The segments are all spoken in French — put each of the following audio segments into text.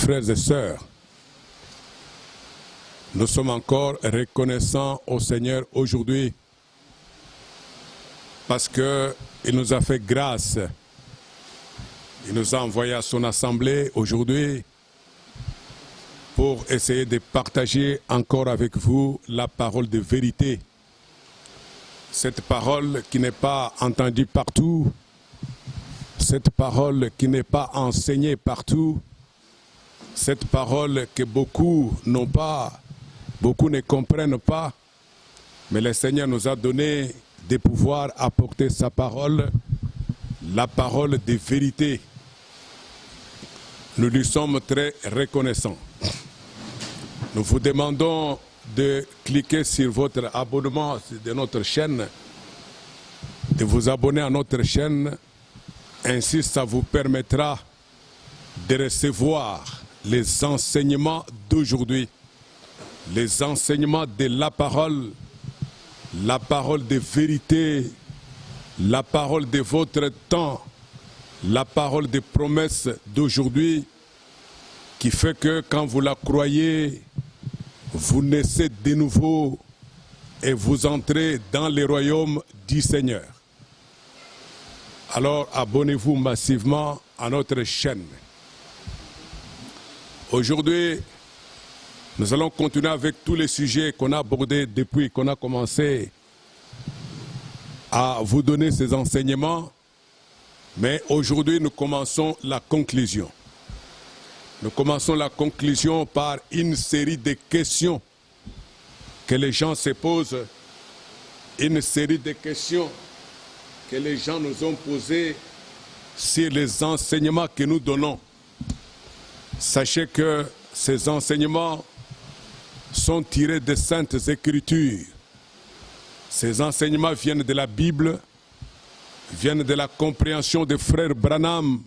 frères et sœurs, nous sommes encore reconnaissants au Seigneur aujourd'hui parce qu'il nous a fait grâce. Il nous a envoyé à son assemblée aujourd'hui pour essayer de partager encore avec vous la parole de vérité. Cette parole qui n'est pas entendue partout, cette parole qui n'est pas enseignée partout, cette parole que beaucoup n'ont pas, beaucoup ne comprennent pas, mais le Seigneur nous a donné de pouvoir apporter sa parole, la parole de vérité. Nous lui sommes très reconnaissants. Nous vous demandons de cliquer sur votre abonnement de notre chaîne, de vous abonner à notre chaîne. Ainsi, ça vous permettra de recevoir les enseignements d'aujourd'hui, les enseignements de la parole de vérité, la parole de votre temps, la parole des promesses d'aujourd'hui, qui fait que quand vous la croyez, vous naissez de nouveau et vous entrez dans le royaume du Seigneur. Alors abonnez-vous massivement à notre chaîne. Aujourd'hui, nous allons continuer avec tous les sujets qu'on a abordés depuis qu'on a commencé à vous donner ces enseignements. Mais aujourd'hui, nous commençons la conclusion. Nous commençons la conclusion par une série de questions que les gens se posent, une série de questions que les gens nous ont posées sur les enseignements que nous donnons. Sachez que ces enseignements sont tirés des Saintes Écritures. Ces enseignements viennent de la Bible, viennent de la compréhension des frères Branham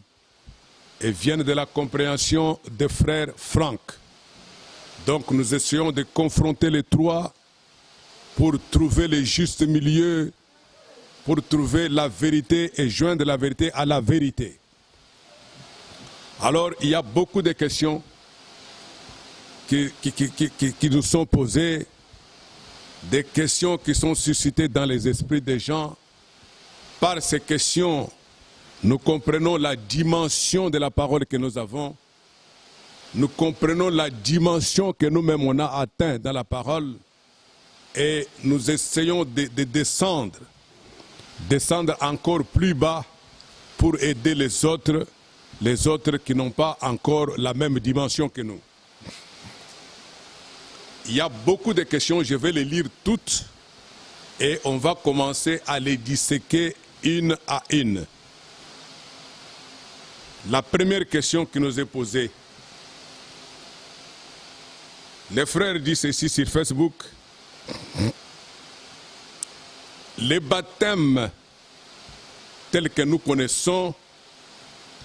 et viennent de la compréhension des frères Frank. Donc nous essayons de confronter les trois pour trouver le juste milieu, pour trouver la vérité et joindre la vérité à la vérité. Alors il y a beaucoup de questions qui nous sont posées, des questions qui sont suscitées dans les esprits des gens. Par ces questions, nous comprenons la dimension de la parole que nous avons. Nous comprenons la dimension que nous-mêmes on a atteint dans la parole. Et nous essayons de descendre encore plus bas pour aider les autres qui n'ont pas encore la même dimension que nous. Il y a beaucoup de questions, je vais les lire toutes et on va commencer à les disséquer une à une. La première question qui nous est posée, les frères disent ceci sur Facebook, les baptêmes tels que nous connaissons,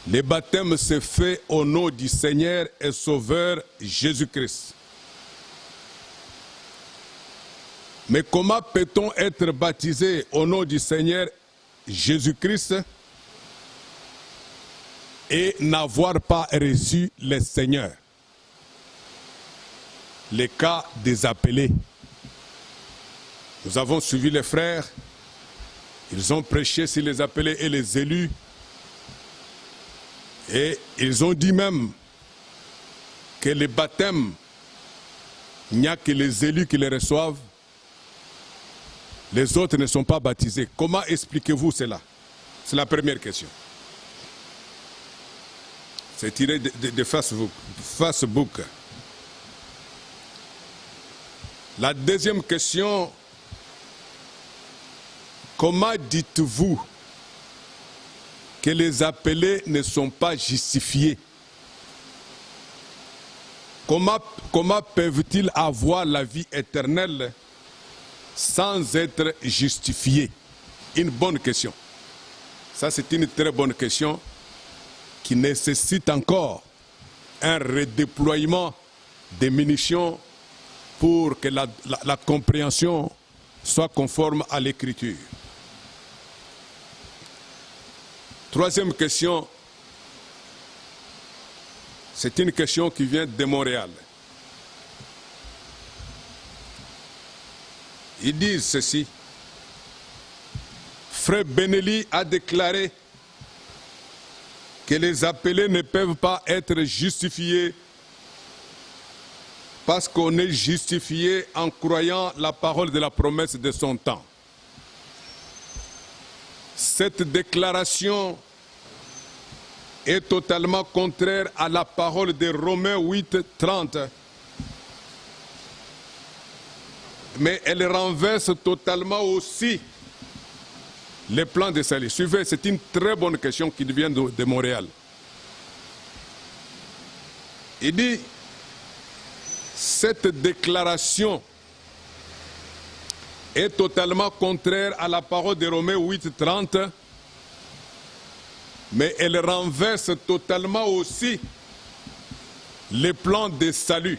le baptême se fait au nom du Seigneur et Sauveur Jésus-Christ. Mais comment peut-on être baptisé au nom du Seigneur Jésus-Christ et n'avoir pas reçu le Seigneur? Les cas des appelés. Nous avons suivi les frères, ils ont prêché sur les appelés et les élus, et ils ont dit même que le baptême, il n'y a que les élus qui le reçoivent, les autres ne sont pas baptisés. Comment expliquez-vous cela? C'est la première question. C'est tiré de Facebook. La deuxième question, comment dites-vous que les appelés ne sont pas justifiés? Comment peuvent-ils avoir la vie éternelle sans être justifiés? Une bonne question. Ça, c'est une très bonne question qui nécessite encore un redéploiement des munitions pour que la compréhension soit conforme à l'Écriture. Troisième question, C'est une question qui vient de Montréal. Ils disent ceci. Frère Benelli a déclaré que les appelés ne peuvent pas être justifiés parce qu'on est justifié en croyant la parole de la promesse de son temps. Cette déclaration est totalement contraire à la parole de Romains 8, 30. Mais elle renverse totalement aussi les plans de salut. Suivez, c'est une très bonne question qui vient de Montréal. Il dit, cette déclaration est totalement contraire à la parole de Romains 8, 30, mais elle renverse totalement aussi les plans de salut.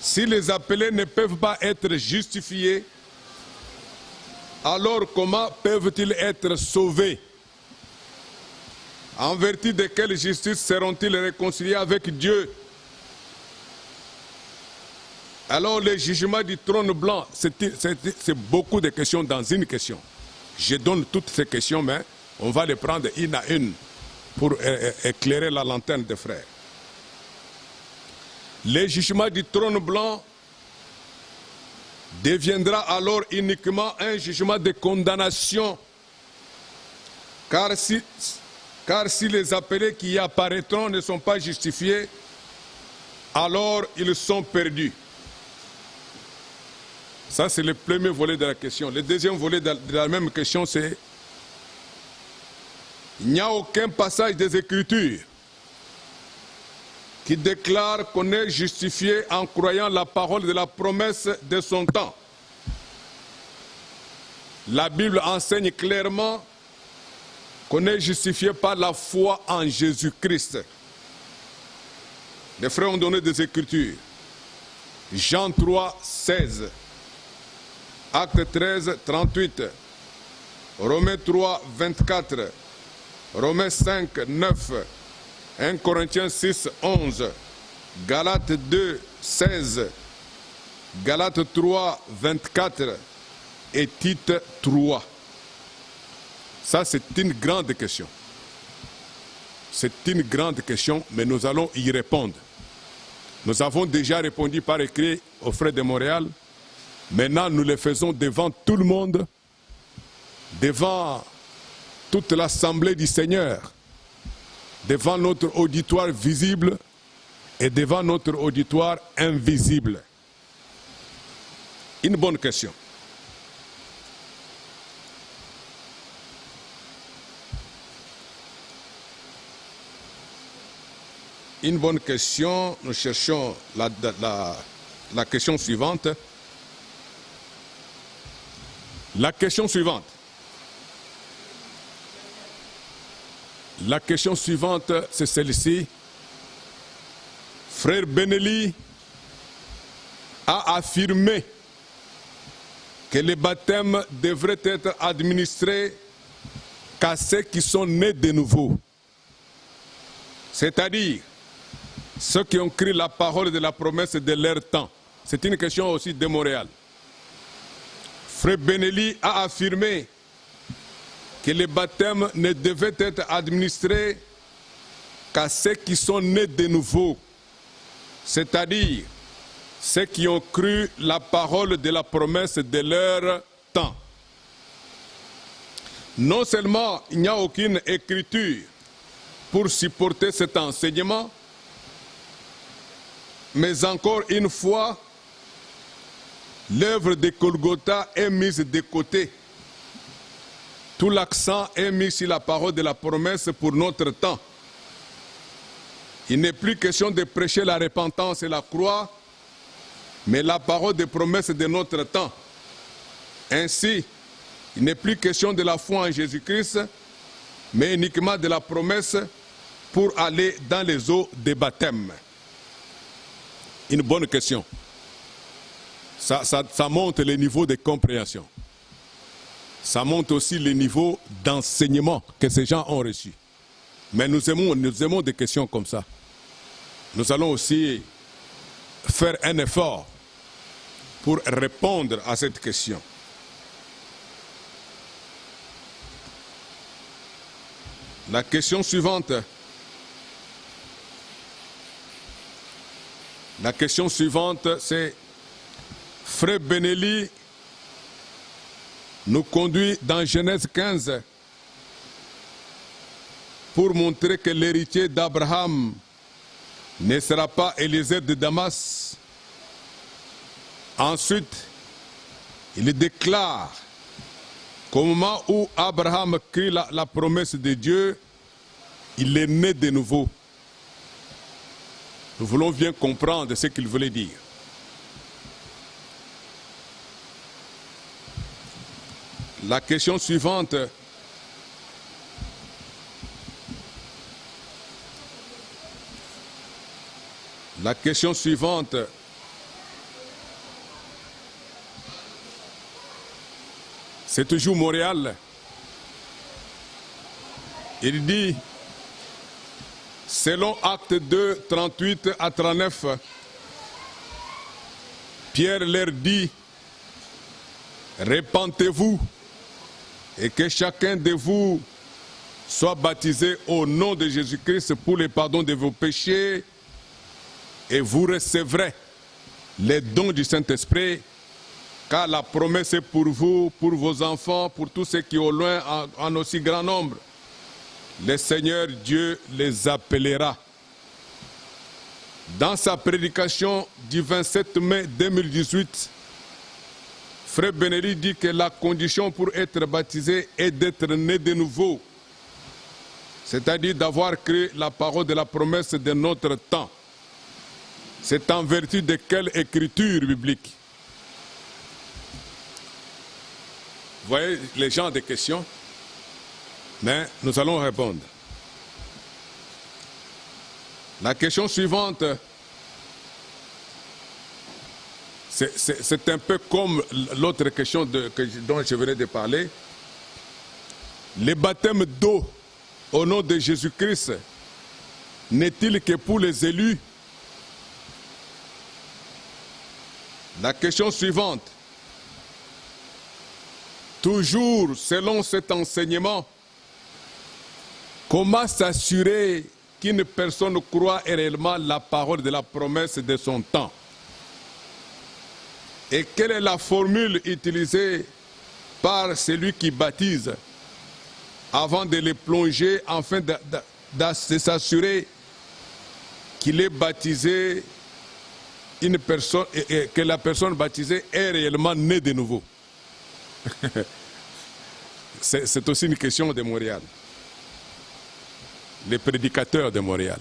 Si les appelés ne peuvent pas être justifiés, alors comment peuvent-ils être sauvés? En vertu de quelle justice seront-ils réconciliés avec Dieu? Alors le jugement du trône blanc, c'est beaucoup de questions dans une question. Je donne toutes ces questions, mais on va les prendre une à une pour éclairer la lanterne des frères. Le jugement du trône blanc deviendra alors uniquement un jugement de condamnation, car si les appelés qui y apparaîtront ne sont pas justifiés, alors ils sont perdus. Ça, c'est le premier volet de la question. Le deuxième volet de la même question, c'est il n'y a aucun passage des Écritures qui déclare qu'on est justifié en croyant la parole de la promesse de son temps. La Bible enseigne clairement qu'on est justifié par la foi en Jésus-Christ. Les frères ont donné des Écritures. Jean 3, 16. Acte 13, 38. Romains 3, 24. Romains 5, 9. 1 Corinthiens 6, 11. Galates 2, 16. Galates 3, 24. Et Tite 3. Ça, c'est une grande question. C'est une grande question, mais nous allons y répondre. Nous avons déjà répondu par écrit aux frères de Montréal. Maintenant, nous le faisons devant tout le monde, devant toute l'assemblée du Seigneur, devant notre auditoire visible et devant notre auditoire invisible. Une bonne question. Une bonne question. Nous cherchons la question suivante. La question suivante. La question suivante, c'est celle-ci. Frère Benelli a affirmé que les baptêmes devraient être administrés qu'à ceux qui sont nés de nouveau. C'est-à-dire ceux qui ont cru la parole de la promesse de leur temps. C'est une question aussi de Montréal. Frère Benelli a affirmé que les baptêmes ne devaient être administrés qu'à ceux qui sont nés de nouveau, c'est-à-dire ceux qui ont cru la parole de la promesse de leur temps. Non seulement il n'y a aucune écriture pour supporter cet enseignement, mais encore une fois, l'œuvre de Golgotha est mise de côté. Tout l'accent est mis sur la parole de la promesse pour notre temps. Il n'est plus question de prêcher la repentance et la croix, mais la parole de promesse de notre temps. Ainsi, il n'est plus question de la foi en Jésus-Christ, mais uniquement de la promesse pour aller dans les eaux des baptêmes. Une bonne question. Ça monte le niveau de compréhension. Ça monte aussi le niveau d'enseignement que ces gens ont reçu. Mais nous aimons des questions comme ça. nous allons aussi faire un effort pour répondre à cette question. La question suivante. La question suivante, c'est Frère Benelli nous conduit dans Genèse 15 pour montrer que l'héritier d'Abraham ne sera pas Élisée de Damas. Ensuite, il déclare qu'au moment où Abraham crie la promesse de Dieu, il est né de nouveau. Nous voulons bien comprendre ce qu'il voulait dire. La question suivante. La question suivante. C'est toujours Montréal. Il dit, selon Acte 2, 38 à 39, Pierre leur dit, repentez-vous et que chacun de vous soit baptisé au nom de Jésus-Christ pour le pardon de vos péchés et vous recevrez les dons du Saint-Esprit, car la promesse est pour vous, pour vos enfants, pour tous ceux qui au loin en aussi grand nombre. Le Seigneur Dieu les appellera. Dans sa prédication du 27 mai 2018, Frère Benelli dit que la condition pour être baptisé est d'être né de nouveau, c'est-à-dire d'avoir cru la parole de la promesse de notre temps. C'est en vertu de quelle écriture biblique? Vous voyez les gens des questions, mais nous allons répondre. La question suivante, c'est un peu comme l'autre question dont je venais de parler. Le baptême d'eau au nom de Jésus-Christ n'est-il que pour les élus? La question suivante, toujours selon cet enseignement, comment s'assurer qu'une personne croit réellement la parole de la promesse de son temps? Et quelle est la formule utilisée par celui qui baptise avant de le plonger afin de s'assurer qu'il est baptisé une personne et que la personne baptisée est réellement née de nouveau? C'est aussi une question de Montréal. Les prédicateurs de Montréal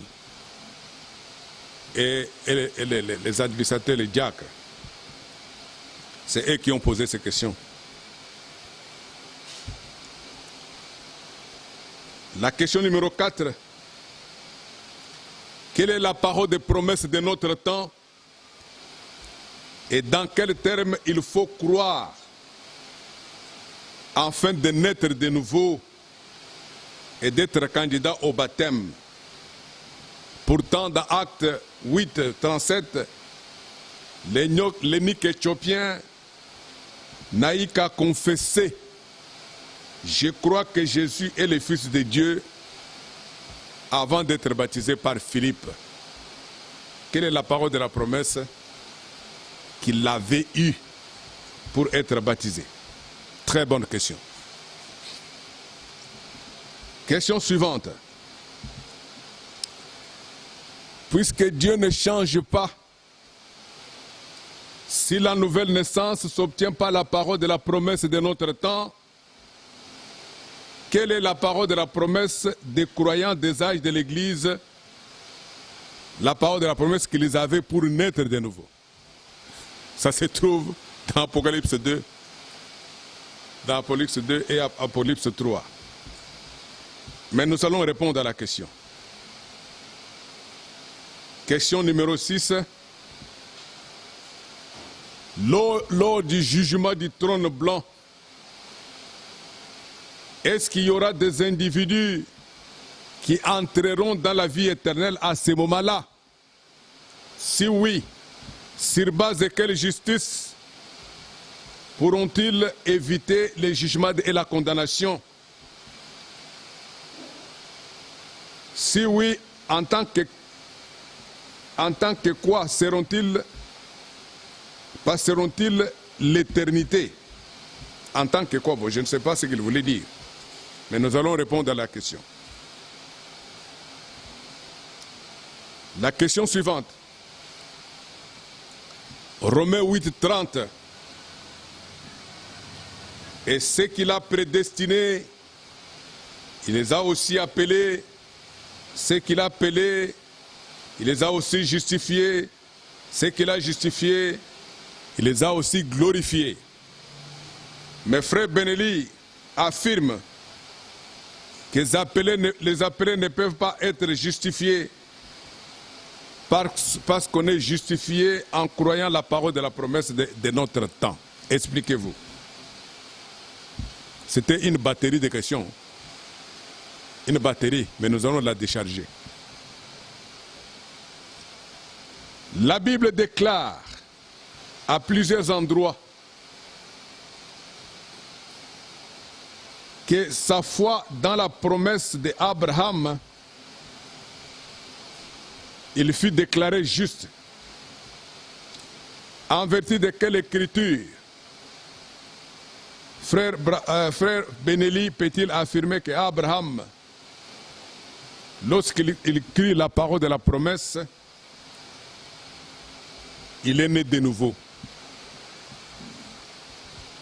et les administrateurs, les diacres, c'est eux qui ont posé ces questions. La question numéro 4. Quelle est la parole de promesse de notre temps et dans quels termes il faut croire afin de naître de nouveau et d'être candidat au baptême? Pourtant, dans Acte 8, 37, l'eunuque éthiopien n'a qu'à confesser « Je crois que Jésus est le Fils de Dieu » avant d'être baptisé par Philippe. Quelle est la parole de la promesse qu'il avait eue pour être baptisé? Très bonne question. Question suivante. Puisque Dieu ne change pas, si la nouvelle naissance ne s'obtient pas la parole de la promesse de notre temps, quelle est la parole de la promesse des croyants des âges de l'Église, la parole de la promesse qu'ils avaient pour naître de nouveau? Ça se trouve dans Apocalypse 2, et Apocalypse 3. Mais nous allons répondre à la question. Question numéro 6. Lors du jugement du trône blanc, est-ce qu'il y aura des individus qui entreront dans la vie éternelle à ce moment-là? Si oui, sur base de quelle justice pourront-ils éviter le jugement et la condamnation? Si oui, en tant que quoi passeront-ils l'éternité? En tant que quoi? Bon, je ne sais pas ce qu'il voulait dire, mais nous allons répondre à la question. La question suivante. Romains 8:30. Et ceux qu'il a prédestinés, il les a aussi appelés. Ceux qu'il a appelés, il les a aussi justifiés. Ceux qu'il a justifiés, il les a aussi glorifiés. Mais frère Benelli affirme que les appelés ne peuvent pas être justifiés parce qu'on est justifié en croyant la parole de la promesse de notre temps. Expliquez-vous. C'était une batterie de questions. Une batterie, mais nous allons la décharger. La Bible déclare à plusieurs endroits que sa foi dans la promesse d'Abraham, il fut déclaré juste. En vertu de quelle écriture frère Benelli peut-il affirmer qu'Abraham, lorsqu'il crie la parole de la promesse, il est né de nouveau?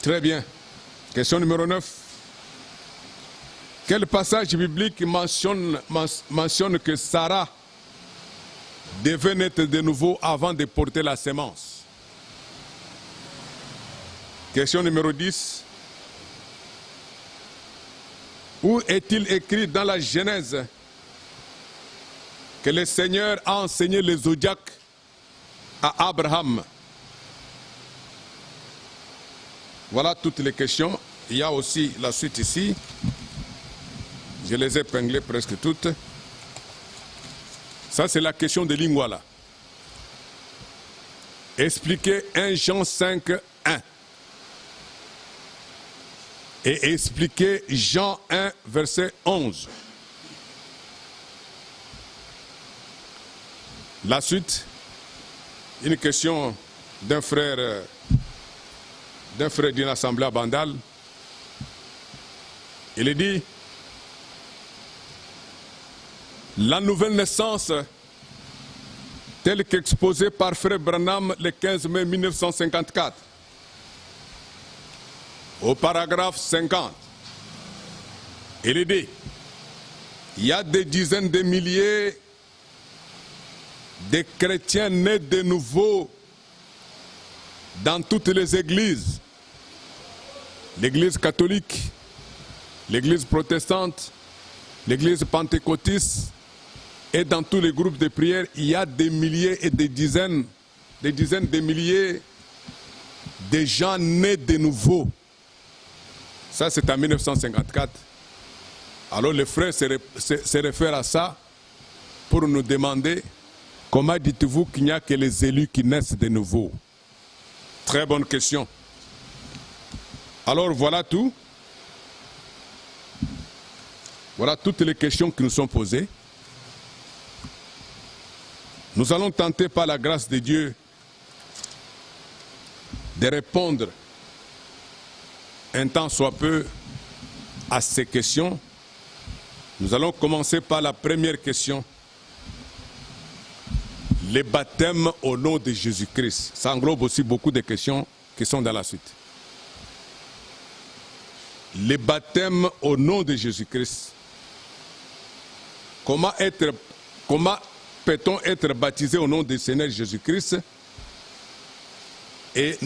Très bien. Question numéro 9. Quel passage biblique mentionne que Sarah devait naître de nouveau avant de porter la sémence? Question numéro 10. Où est-il écrit dans la Genèse que le Seigneur a enseigné le zodiaque à Abraham? Voilà toutes les questions. Il y a aussi la suite ici. Je les ai épinglées presque toutes. Ça, c'est la question de Lingwala. Expliquez 1 Jean 5, 1. Et expliquez Jean 1, verset 11. La suite, une question d'un frère d'une assemblée à Bandal. Il est dit: la nouvelle naissance, telle qu'exposée par frère Branham le 15 mai 1954, au paragraphe 50, il est dit: il y a des dizaines de milliers de chrétiens nés de nouveau dans toutes les églises. L'église catholique, l'église protestante, l'église pentecôtiste, et dans tous les groupes de prière, il y a des milliers et des dizaines de milliers de gens nés de nouveau. Ça, c'est en 1954. Alors le frère se réfère à ça pour nous demander: comment dites-vous qu'il n'y a que les élus qui naissent de nouveau? Très bonne question. Alors voilà tout. Voilà toutes les questions qui nous sont posées. Nous allons tenter par la grâce de Dieu de répondre un temps soit peu à ces questions. Nous allons commencer par la première question. Le baptême au nom de Jésus-Christ. Ça englobe aussi beaucoup de questions qui sont dans la suite. Le baptême au nom de Jésus-Christ. Comment peut-on être baptisé au nom du Seigneur Jésus-Christ et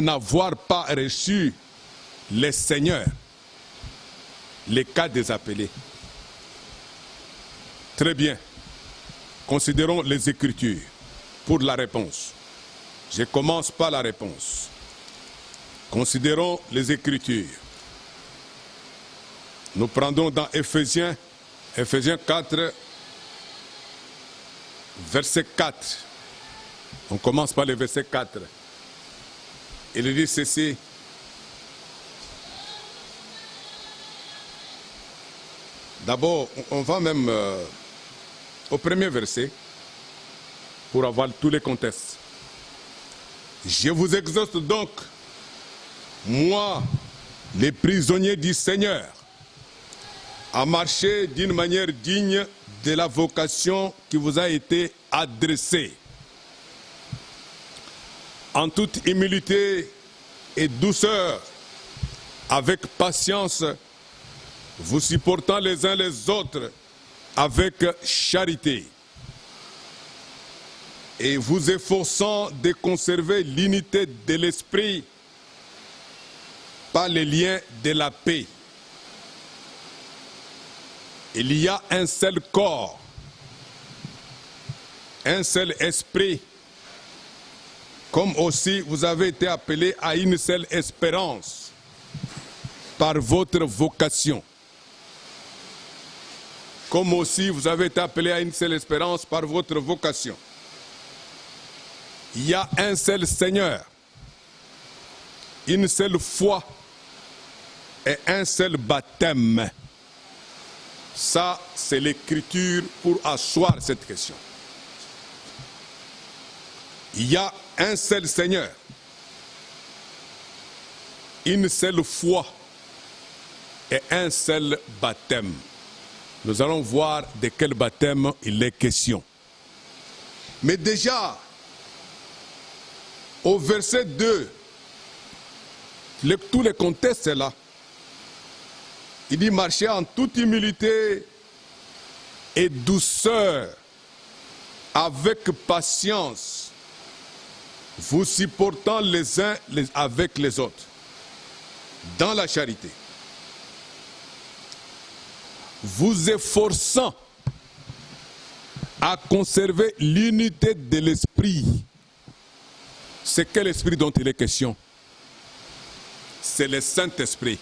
n'avoir pas reçu le Seigneur? Les cas des appelés. Très bien. Considérons les Écritures pour la réponse. Je commence par la réponse. Considérons les Écritures. Nous prendrons dans Éphésiens 4, verset 4. On commence par le verset 4. Il dit ceci. D'abord, on va même au premier verset pour avoir tous les contextes. Je vous exhorte donc, moi, les prisonniers du Seigneur, à marcher d'une manière digne de la vocation qui vous a été adressée, en toute humilité et douceur, avec patience, vous supportant les uns les autres avec charité, et vous efforçant de conserver l'unité de l'esprit par les liens de la paix. Il y a un seul corps, un seul esprit, comme aussi vous avez été appelés à une seule espérance par votre vocation. Comme aussi vous avez été appelés à une seule espérance par votre vocation. Il y a un seul Seigneur, une seule foi et un seul baptême. Ça, c'est l'écriture pour asseoir cette question. Il y a un seul Seigneur, une seule foi et un seul baptême. Nous allons voir de quel baptême il est question. Mais déjà, au verset 2, tous les contextes sont là. Il dit marcher en toute humilité et douceur, avec patience, vous supportant les uns avec les autres, dans la charité. Vous efforçant à conserver l'unité de l'esprit. C'est quel esprit dont il est question? C'est le Saint-Esprit.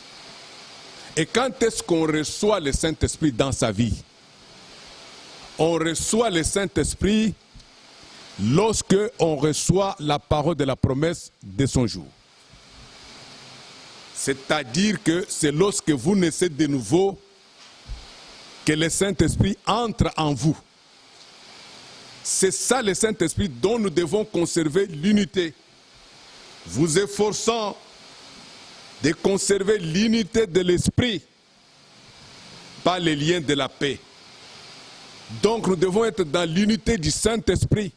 Et quand est-ce qu'on reçoit le Saint-Esprit dans sa vie? On reçoit le Saint-Esprit lorsque on reçoit la parole de la promesse de son jour. C'est-à-dire que c'est lorsque vous naissez de nouveau que le Saint-Esprit entre en vous. C'est ça le Saint-Esprit dont nous devons conserver l'unité. Vous efforçant de conserver l'unité de l'esprit par les liens de la paix. Donc nous devons être dans l'unité du Saint-Esprit.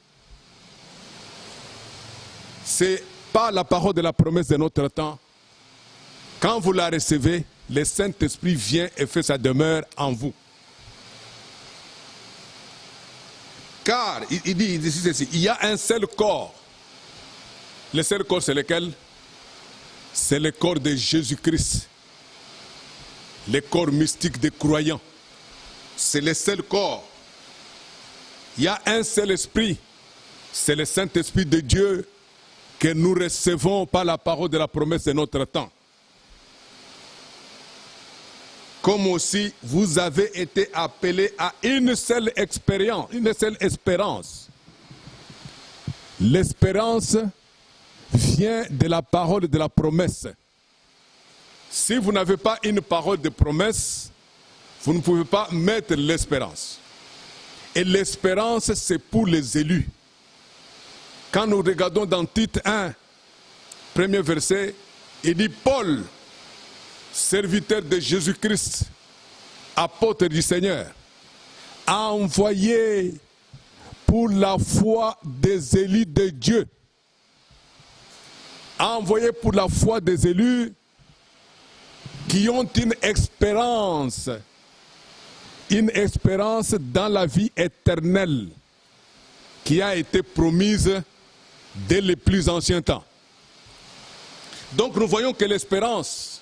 C'est pas la parole de la promesse de notre temps. Quand vous la recevez, le Saint-Esprit vient et fait sa demeure en vous. Car, il dit ceci, il y a un seul corps. Le seul corps, c'est lequel? C'est le corps de Jésus-Christ. Le corps mystique des croyants. C'est le seul corps. Il y a un seul esprit. C'est le Saint-Esprit de Dieu que nous recevons par la parole de la promesse de notre temps. Comme aussi vous avez été appelés à une seule expérience, une seule espérance. L'espérance vient de la parole de la promesse. Si vous n'avez pas une parole de promesse, vous ne pouvez pas mettre l'espérance. Et l'espérance, c'est pour les élus. Quand nous regardons dans Tite 1, premier verset, il dit Paul, serviteur de Jésus-Christ, apôtre du Seigneur, a envoyé pour la foi des élus de Dieu. A envoyé pour la foi des élus qui ont une espérance dans la vie éternelle qui a été promise dès les plus anciens temps. Donc nous voyons que l'espérance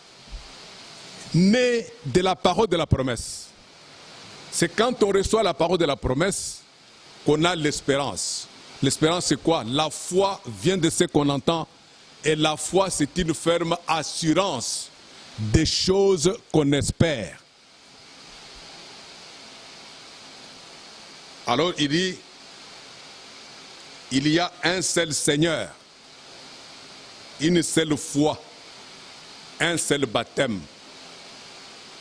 naît de la parole de la promesse. C'est quand on reçoit la parole de la promesse qu'on a l'espérance. L'espérance, c'est quoi? La foi vient de ce qu'on entend, et la foi, c'est une ferme assurance des choses qu'on espère. Alors il dit, il y a un seul Seigneur, une seule foi, un seul baptême.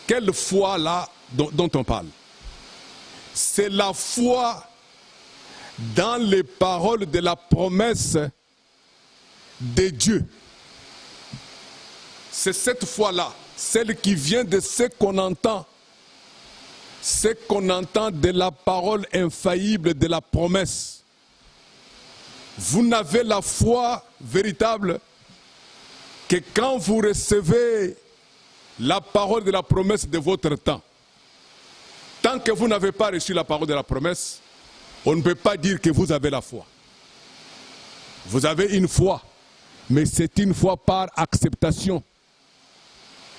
Quelle foi là dont on parle? C'est la foi dans les paroles de la promesse de Dieu. C'est cette foi-là, celle qui vient de ce qu'on entend de la parole infaillible de la promesse. Vous n'avez la foi véritable que quand vous recevez la parole de la promesse de votre temps. Tant que vous n'avez pas reçu la parole de la promesse, on ne peut pas dire que vous avez la foi. Vous avez une foi, mais c'est une foi par acceptation.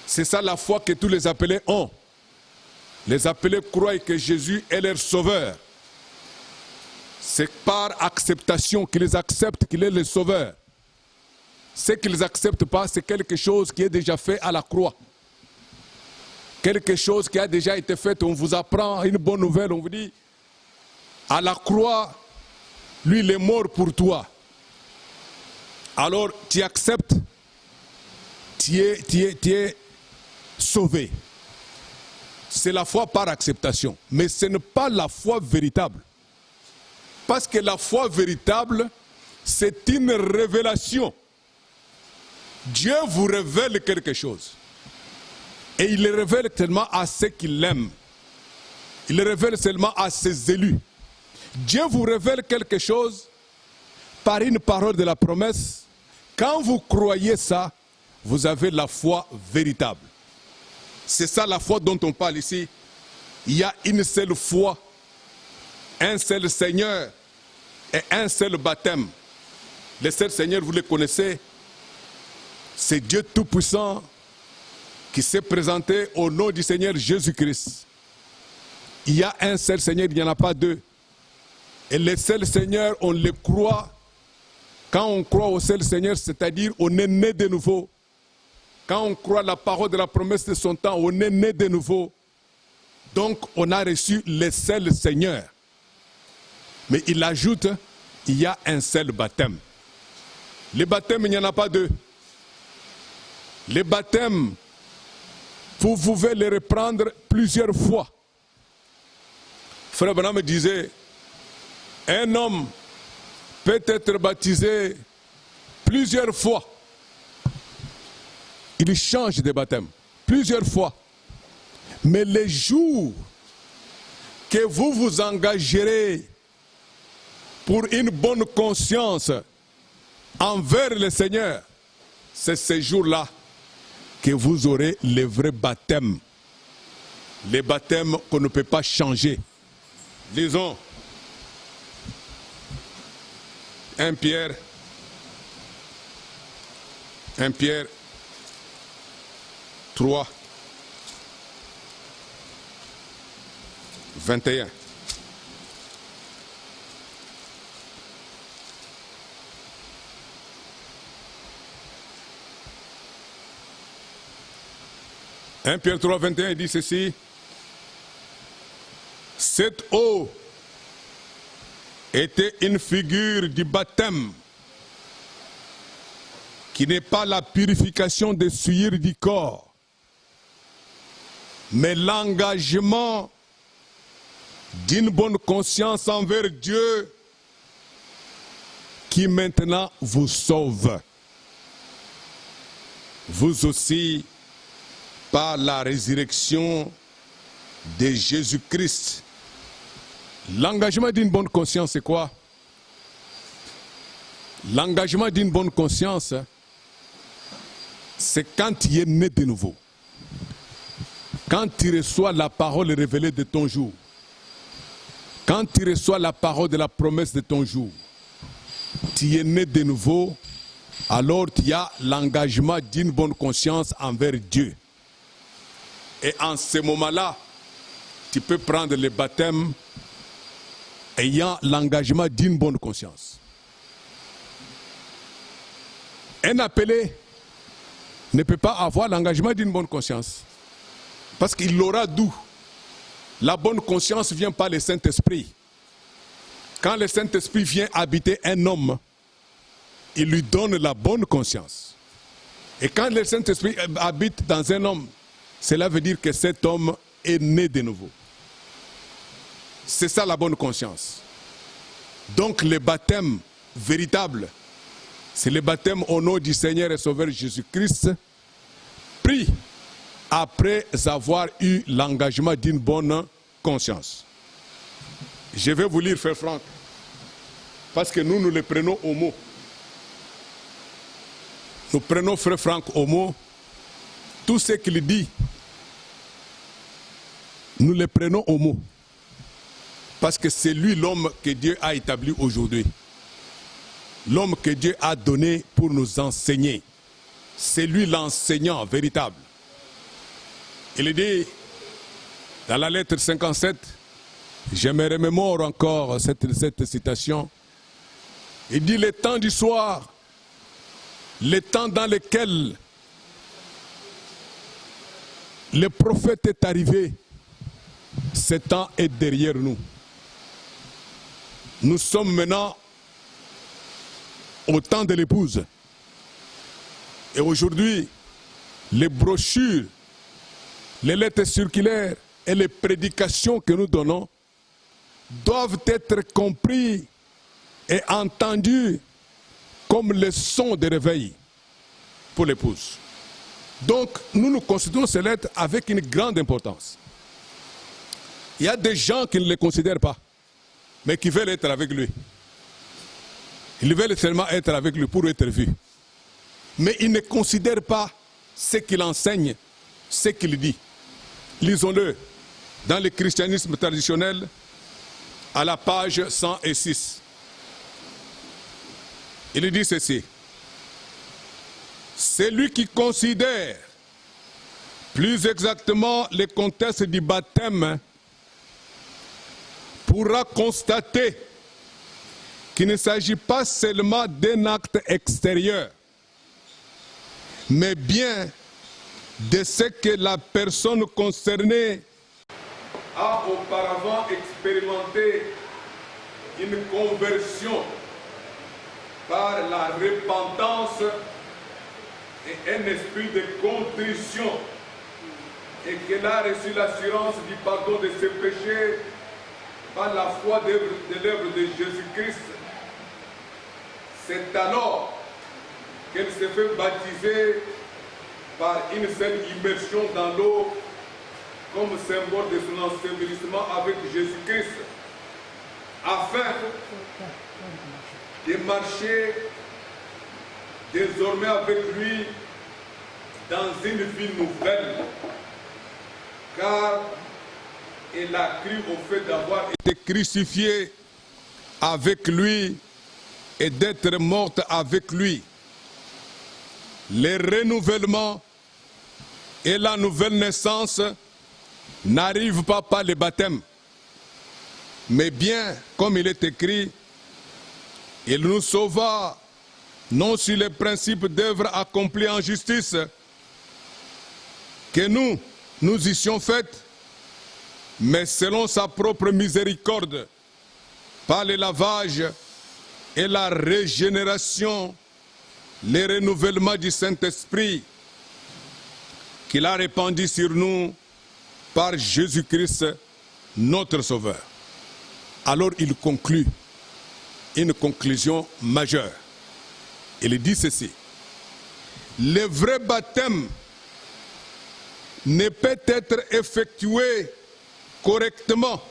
C'est ça la foi que tous les appelés ont. Les appelés croient que Jésus est leur sauveur. C'est par acceptation qu'ils acceptent qu'il est le sauveur. Ce qu'ils n'acceptent pas, c'est quelque chose qui est déjà fait à la croix. Quelque chose qui a déjà été fait, on vous apprend une bonne nouvelle, on vous dit, à la croix, lui il est mort pour toi. Alors tu acceptes, tu es sauvé. C'est la foi par acceptation, mais ce n'est pas la foi véritable. Parce que la foi véritable, c'est une révélation. Dieu vous révèle quelque chose. Et il le révèle seulement à ceux qui l'aiment. Il le révèle seulement à ses élus. Dieu vous révèle quelque chose par une parole de la promesse. Quand vous croyez ça, vous avez la foi véritable. C'est ça la foi dont on parle ici. Il y a une seule foi, un seul Seigneur et un seul baptême. Le seul Seigneur, vous le connaissez, c'est Dieu Tout-Puissant qui s'est présenté au nom du Seigneur Jésus-Christ. Il y a un seul Seigneur, il n'y en a pas deux. Et le seul Seigneur, on le croit. Quand on croit au seul Seigneur, c'est-à-dire on est né de nouveau. Quand on croit la parole de la promesse de son temps, on est né de nouveau. Donc on a reçu le seul Seigneur. Mais il ajoute, il y a un seul baptême. Les baptêmes, il n'y en a pas deux. Les baptêmes, vous pouvez les reprendre plusieurs fois. Frère Branham me disait, un homme peut être baptisé plusieurs fois. Il change de baptême plusieurs fois. Mais le jour que vous vous engagerez pour une bonne conscience envers le Seigneur, c'est ce jour-là que vous aurez le vrai baptême. Les baptêmes qu'on ne peut pas changer. Lisons 1 Pierre 3, 21. « 1 Pierre 3, 21 dit ceci. Cette eau était une figure du baptême qui n'est pas la purification des souillures du corps, mais l'engagement d'une bonne conscience envers Dieu qui maintenant vous sauve. Vous aussi, par la résurrection de Jésus-Christ. » L'engagement d'une bonne conscience, c'est quoi? L'engagement d'une bonne conscience, c'est quand tu es né de nouveau. Quand tu reçois la parole révélée de ton jour. Quand tu reçois la parole de la promesse de ton jour. Tu es né de nouveau, alors tu as l'engagement d'une bonne conscience envers Dieu. Et en ce moment-là, tu peux prendre le baptême ayant l'engagement d'une bonne conscience. Un appelé ne peut pas avoir l'engagement d'une bonne conscience. Parce qu'il l'aura d'où? La bonne conscience vient par le Saint-Esprit. Quand le Saint-Esprit vient habiter un homme, il lui donne la bonne conscience. Et quand le Saint-Esprit habite dans un homme, cela veut dire que cet homme est né de nouveau. C'est ça la bonne conscience. Donc le baptême véritable, c'est le baptême au nom du Seigneur et Sauveur Jésus-Christ, pris après avoir eu l'engagement d'une bonne conscience. Je vais vous lire, frère Franck, parce que nous le prenons au mot. Nous prenons frère Franck au mot. Tout ce qu'il dit, nous le prenons au mot. Parce que c'est lui l'homme que Dieu a établi aujourd'hui. L'homme que Dieu a donné pour nous enseigner. C'est lui l'enseignant véritable. Il dit, dans la lettre 57, je me remémore encore cette citation, il dit, le temps du soir, le temps dans lequel le prophète est arrivé, ce temps est derrière nous. Nous sommes maintenant au temps de l'épouse. Et aujourd'hui, les brochures, les lettres circulaires et les prédications que nous donnons doivent être compris et entendus comme le son de réveil pour l'épouse. Donc, nous considérons ces lettres avec une grande importance. Il y a des gens qui ne les considèrent pas, mais qui veulent être avec lui. Ils veulent seulement être avec lui pour être vus. Mais ils ne considèrent pas ce qu'il enseigne, ce qu'il dit. Lisons-le dans le christianisme traditionnel à la page 106. Il dit ceci. Celui qui considère plus exactement le contexte du baptême pourra constater qu'il ne s'agit pas seulement d'un acte extérieur, mais bien de ce que la personne concernée a auparavant expérimenté une conversion par la repentance et un esprit de contrition, et qu'elle a reçu l'assurance du pardon de ses péchés par la foi de l'œuvre de Jésus-Christ. C'est alors qu'elle se fait baptiser par une seule immersion dans l'eau comme symbole de son ensevelissement avec Jésus-Christ, afin de marcher désormais avec lui dans une vie nouvelle, car elle a cru au fait d'avoir été crucifiée avec lui et d'être morte avec lui. Le renouvellement et la nouvelle naissance n'arrivent pas par le baptême, mais bien, comme il est écrit, il nous sauva non sur les principes d'œuvre accomplis en justice, que nous y faites, mais selon sa propre miséricorde, par le lavage et la régénération, le renouvellement du Saint-Esprit qu'il a répandu sur nous par Jésus-Christ, notre Sauveur. Alors il conclut une conclusion majeure. Il dit ceci. Le vrai baptême ne peut être effectué correctement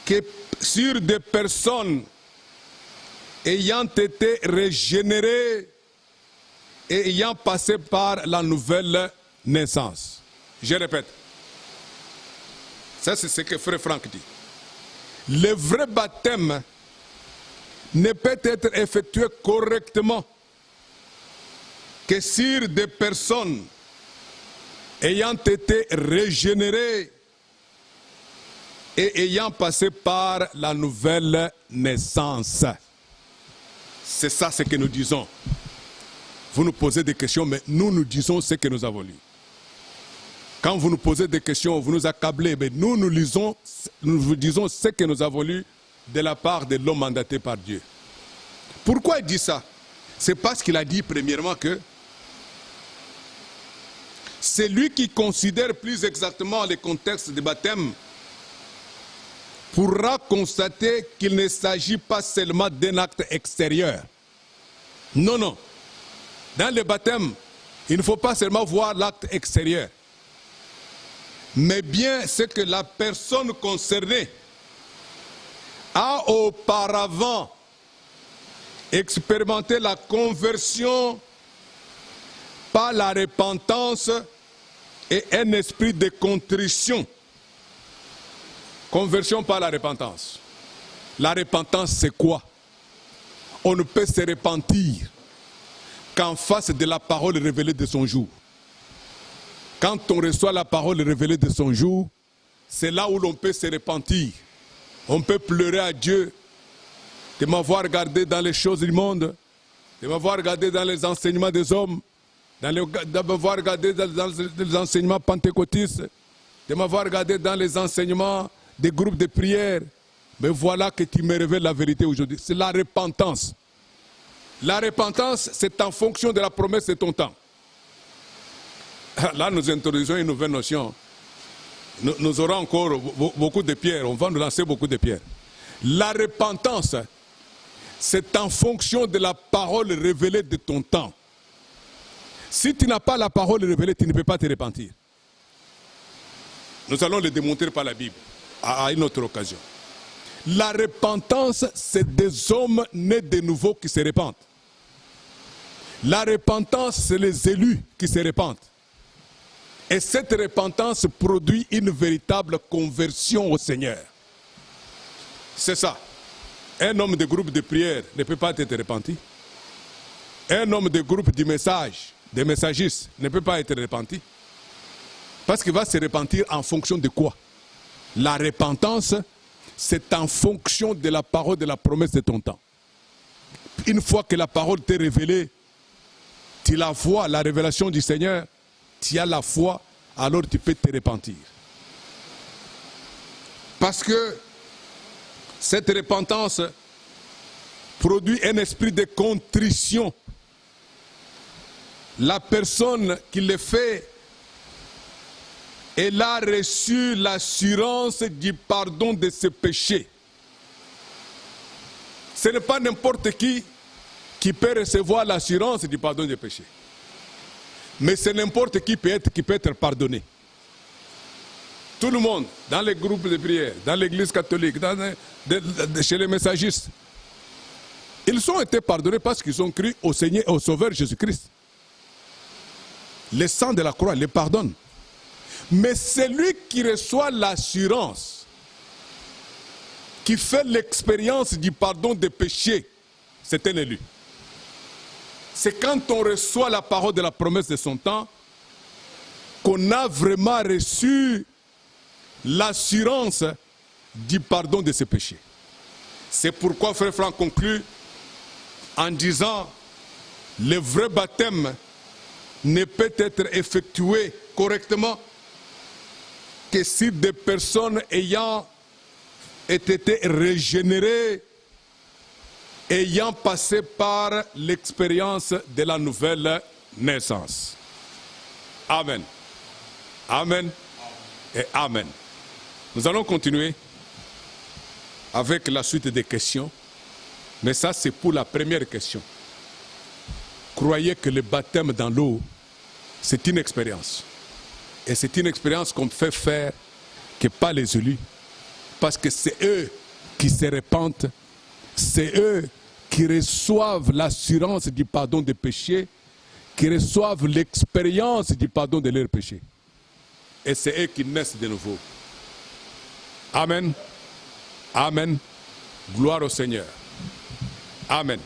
que sur des personnes ayant été régénérées et ayant passé par la nouvelle naissance. Je répète. Ça, c'est ce que frère Franck dit. Le vrai baptême ne peut être effectué correctement que sur des personnes ayant été régénérées et ayant passé par la nouvelle naissance. C'est ça ce que nous disons. Vous nous posez des questions, mais nous disons ce que nous avons lu. Quand vous nous posez des questions, vous nous accablez, mais nous vous disons ce que nous avons lu de la part de l'homme mandaté par Dieu. Pourquoi il dit ça? C'est parce qu'il a dit premièrement que c'est lui qui considère plus exactement le contexte du baptême pourra constater qu'il ne s'agit pas seulement d'un acte extérieur. Non, non. Dans le baptême, il ne faut pas seulement voir l'acte extérieur, mais bien ce que la personne concernée a auparavant expérimenté la conversion par la repentance et un esprit de contrition. Conversion par la repentance. La repentance, c'est quoi? On ne peut se repentir qu'en face de la parole révélée de son jour. Quand on reçoit la parole révélée de son jour, c'est là où l'on peut se repentir. On peut pleurer à Dieu de m'avoir regardé dans les choses du monde, de m'avoir regardé dans les enseignements des hommes, de m'avoir regardé dans les enseignements pentecôtistes, de m'avoir regardé dans les enseignements des groupes de prière. Mais voilà que tu me révèles la vérité aujourd'hui. C'est la repentance. La repentance, c'est en fonction de la promesse de ton temps. Là, nous introduisons une nouvelle notion. Nous aurons encore beaucoup de pierres. On va nous lancer beaucoup de pierres. La repentance, c'est en fonction de la parole révélée de ton temps. Si tu n'as pas la parole révélée, tu ne peux pas te repentir. Nous allons le démontrer par la Bible à une autre occasion. La repentance, c'est des hommes nés de nouveau qui se repentent. La repentance, c'est les élus qui se repentent. Et cette repentance produit une véritable conversion au Seigneur. C'est ça. Un homme de groupe de prière ne peut pas être repenti. Un homme de groupe de message, des messagistes, ne peut pas être repenti. Parce qu'il va se repentir en fonction de quoi? La repentance, c'est en fonction de la parole de la promesse de ton temps. Une fois que la parole t'est révélée, tu la vois, la révélation du Seigneur, tu as la foi, alors tu peux te repentir. Parce que cette repentance produit un esprit de contrition. La personne qui le fait, elle a reçu l'assurance du pardon de ses péchés. Ce n'est pas n'importe qui peut recevoir l'assurance du pardon des péchés. Mais c'est n'importe qui peut être pardonné. Tout le monde, dans les groupes de prière, dans l'église catholique, chez les messagistes, ils ont été pardonnés parce qu'ils ont cru au Seigneur, au Sauveur Jésus-Christ. Le sang de la croix les pardonne. Mais celui qui reçoit l'assurance, qui fait l'expérience du pardon des péchés, c'est un élu. C'est quand on reçoit la parole de la promesse de son temps qu'on a vraiment reçu l'assurance du pardon de ses péchés. C'est pourquoi Frère Franck conclut en disant le vrai baptême ne peut être effectué correctement que si des personnes ayant été régénérées, ayant passé par l'expérience de la nouvelle naissance. Amen. Amen et Amen. Nous allons continuer avec la suite des questions, mais ça c'est pour la première question. Croyez que le baptême dans l'eau, c'est une expérience. Et c'est une expérience qu'on fait faire que pas les élus. Parce que c'est eux qui se repentent, c'est eux qui reçoivent l'assurance du pardon des péchés, qui reçoivent l'expérience du pardon de leurs péchés. Et c'est eux qui naissent de nouveau. Amen. Amen. Gloire au Seigneur. Amen.